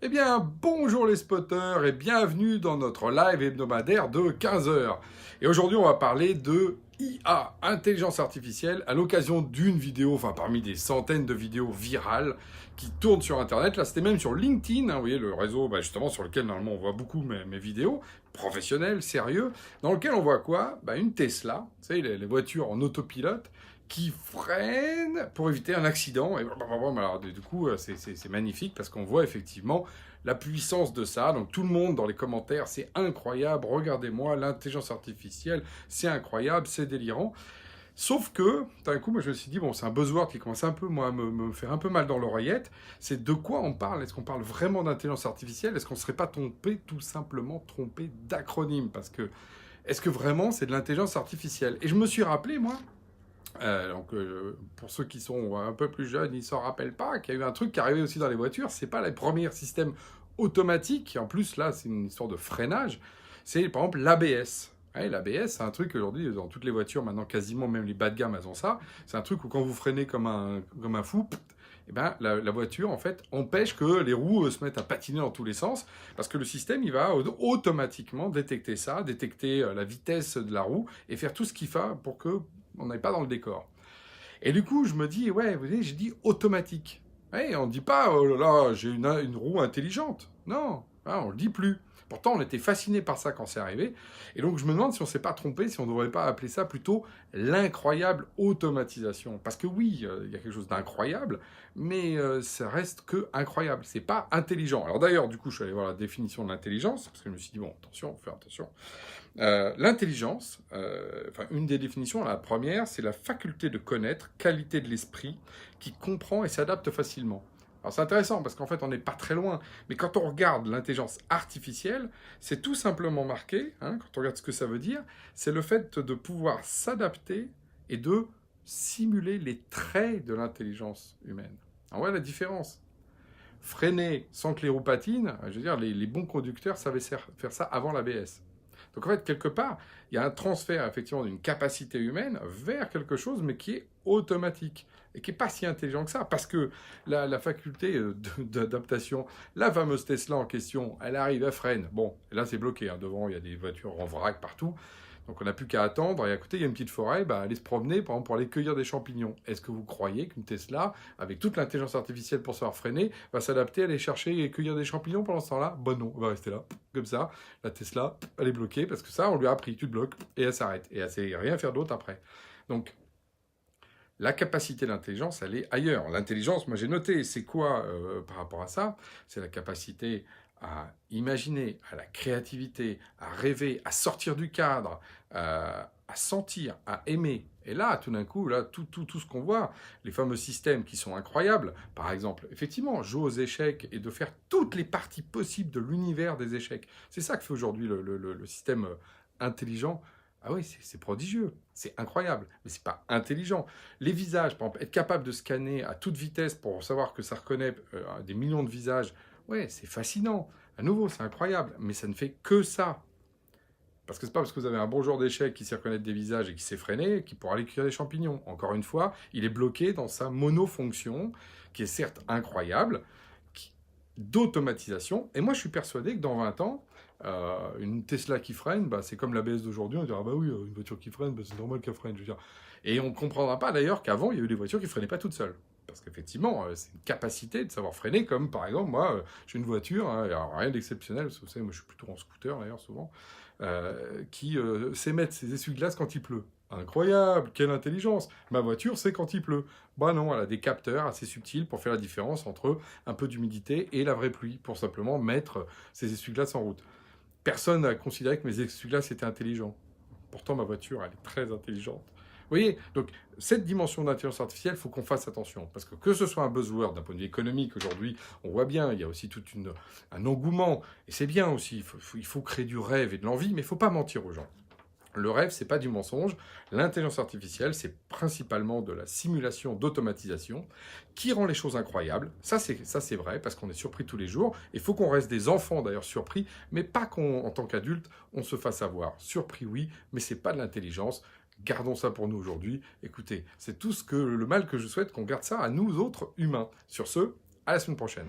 Eh bien, bonjour les spotters et bienvenue dans notre live hebdomadaire de 15 heures. Et aujourd'hui, on va parler de IA, intelligence artificielle, à l'occasion d'une vidéo, enfin parmi des centaines de vidéos virales qui tournent sur Internet. Là, c'était même sur LinkedIn, hein, vous voyez, le réseau justement sur lequel normalement on voit beaucoup mes vidéos, professionnelles, sérieux, dans lequel on voit quoi? Une Tesla, vous savez, les voitures en autopilote, qui freine pour éviter un accident. Et alors, du coup, c'est magnifique parce qu'on voit effectivement la puissance de ça. Donc tout le monde dans les commentaires, c'est incroyable, regardez-moi, l'intelligence artificielle, c'est incroyable, c'est délirant. Sauf que, d'un coup, moi je me suis dit, bon, c'est un buzzword qui commence un peu, moi, à me faire un peu mal dans l'oreillette. C'est de quoi on parle? Est-ce qu'on parle vraiment d'intelligence artificielle? Est-ce qu'on ne serait pas trompé, tout simplement trompé d'acronyme? Parce que, est-ce que vraiment c'est de l'intelligence artificielle? Et je me suis rappelé, moi, pour ceux qui sont un peu plus jeunes, ils ne s'en rappellent pas qu'il y a eu un truc qui arrivait aussi dans les voitures. C'est pas les premiers systèmes automatiques. En plus, là, c'est une histoire de freinage. C'est par exemple l'ABS. Ouais, l'ABS, c'est un truc aujourd'hui dans toutes les voitures, maintenant quasiment même les bas de gamme, elles ont ça. C'est un truc où quand vous freinez comme un fou, la voiture en fait empêche que les roues se mettent à patiner dans tous les sens parce que le système il va automatiquement détecter ça, détecter la vitesse de la roue et faire tout ce qu'il faut pour que on n'aille pas dans le décor. Et du coup, je me dis, ouais, vous voyez, j'ai dit automatique. Ouais, on ne dit pas, oh là là, j'ai une roue intelligente. Non, hein, on ne le dit plus. Pourtant, on était fasciné par ça quand c'est arrivé. Et donc, je me demande si on ne s'est pas trompé, si on ne devrait pas appeler ça plutôt l'incroyable automatisation. Parce que oui, il y a quelque chose d'incroyable, mais ça reste que incroyable. C'est pas intelligent. Alors d'ailleurs, du coup, je suis allé voir la définition de l'intelligence, parce que je me suis dit, bon, attention, faut faire attention. L'intelligence, une des définitions, la première, c'est la faculté de connaître, qualité de l'esprit, qui comprend et s'adapte facilement. Alors c'est intéressant parce qu'en fait on n'est pas très loin, mais quand on regarde l'intelligence artificielle, c'est tout simplement marqué, hein, quand on regarde ce que ça veut dire, c'est le fait de pouvoir s'adapter et de simuler les traits de l'intelligence humaine. Alors voilà la différence. Freiner sans que les roues patinent, je veux dire, les bons conducteurs savaient faire ça avant l'ABS. Donc en fait, quelque part, il y a un transfert effectivement d'une capacité humaine vers quelque chose, mais qui est automatique et qui n'est pas si intelligent que ça, parce que la faculté d'adaptation, la fameuse Tesla en question, elle arrive, elle freine. Bon, et là c'est bloqué, hein. Devant il y a des voitures en vrac partout, donc on n'a plus qu'à attendre, et à côté il y a une petite forêt, aller se promener par exemple, pour aller cueillir des champignons. Est-ce que vous croyez qu'une Tesla, avec toute l'intelligence artificielle pour savoir freiner, va s'adapter à aller chercher et cueillir des champignons pendant ce temps-là? Non, on va rester là, comme ça. La Tesla, elle est bloquée, parce que ça, on lui a appris, tu te bloques, et elle s'arrête. Et elle ne sait rien faire d'autre après. Donc, la capacité de l'intelligence, elle est ailleurs. L'intelligence, moi j'ai noté, c'est quoi par rapport à ça? C'est la capacité à imaginer, à la créativité, à rêver, à sortir du cadre, à sentir, à aimer. Et là, tout d'un coup, là, tout ce qu'on voit, les fameux systèmes qui sont incroyables, par exemple, effectivement, jouer aux échecs et de faire toutes les parties possibles de l'univers des échecs. C'est ça que fait aujourd'hui le système intelligent. Ah oui, c'est prodigieux, c'est incroyable, mais c'est pas intelligent. Les visages, par exemple, être capable de scanner à toute vitesse pour savoir que ça reconnaît des millions de visages, ouais, c'est fascinant. À nouveau, c'est incroyable, mais ça ne fait que ça. Parce que c'est pas parce que vous avez un bon joueur d'échecs qui sait reconnaître des visages et qui sait freiner qu'il pourra aller cueillir des champignons. Encore une fois, il est bloqué dans sa monofonction, qui est certes incroyable, d'automatisation. Et moi, je suis persuadé que dans 20 ans, une Tesla qui freine, c'est comme l'ABS d'aujourd'hui. On dira, oui, une voiture qui freine, c'est normal qu'elle freine. Je veux dire. Et on ne comprendra pas d'ailleurs qu'avant, il y a eu des voitures qui ne freinaient pas toutes seules. Parce qu'effectivement, c'est une capacité de savoir freiner, comme par exemple, moi, j'ai une voiture, hein, alors rien d'exceptionnel, parce que vous savez, moi je suis plutôt en scooter d'ailleurs souvent, qui sait mettre ses essuie-glaces quand il pleut. Incroyable, quelle intelligence. Ma voiture, c'est quand il pleut. Non, elle a des capteurs assez subtils pour faire la différence entre un peu d'humidité et la vraie pluie, pour simplement mettre ses essuie-glaces en route. Personne n'a considéré que mes essuie-glaces étaient intelligents. Pourtant, ma voiture, elle est très intelligente. Vous voyez, donc cette dimension d'intelligence artificielle, il faut qu'on fasse attention. Parce que ce soit un buzzword d'un point de vue économique, aujourd'hui, on voit bien, il y a aussi tout un engouement. Et c'est bien aussi, il faut créer du rêve et de l'envie, mais il ne faut pas mentir aux gens. Le rêve, c'est pas du mensonge. L'intelligence artificielle, c'est principalement de la simulation d'automatisation qui rend les choses incroyables. Ça, c'est vrai, parce qu'on est surpris tous les jours. Il faut qu'on reste des enfants, d'ailleurs, surpris, mais pas qu'en tant qu'adulte, on se fasse avoir. Surpris, oui, mais c'est pas de l'intelligence. Gardons ça pour nous aujourd'hui. Écoutez, c'est tout le mal que je souhaite, qu'on garde ça à nous autres humains. Sur ce, à la semaine prochaine.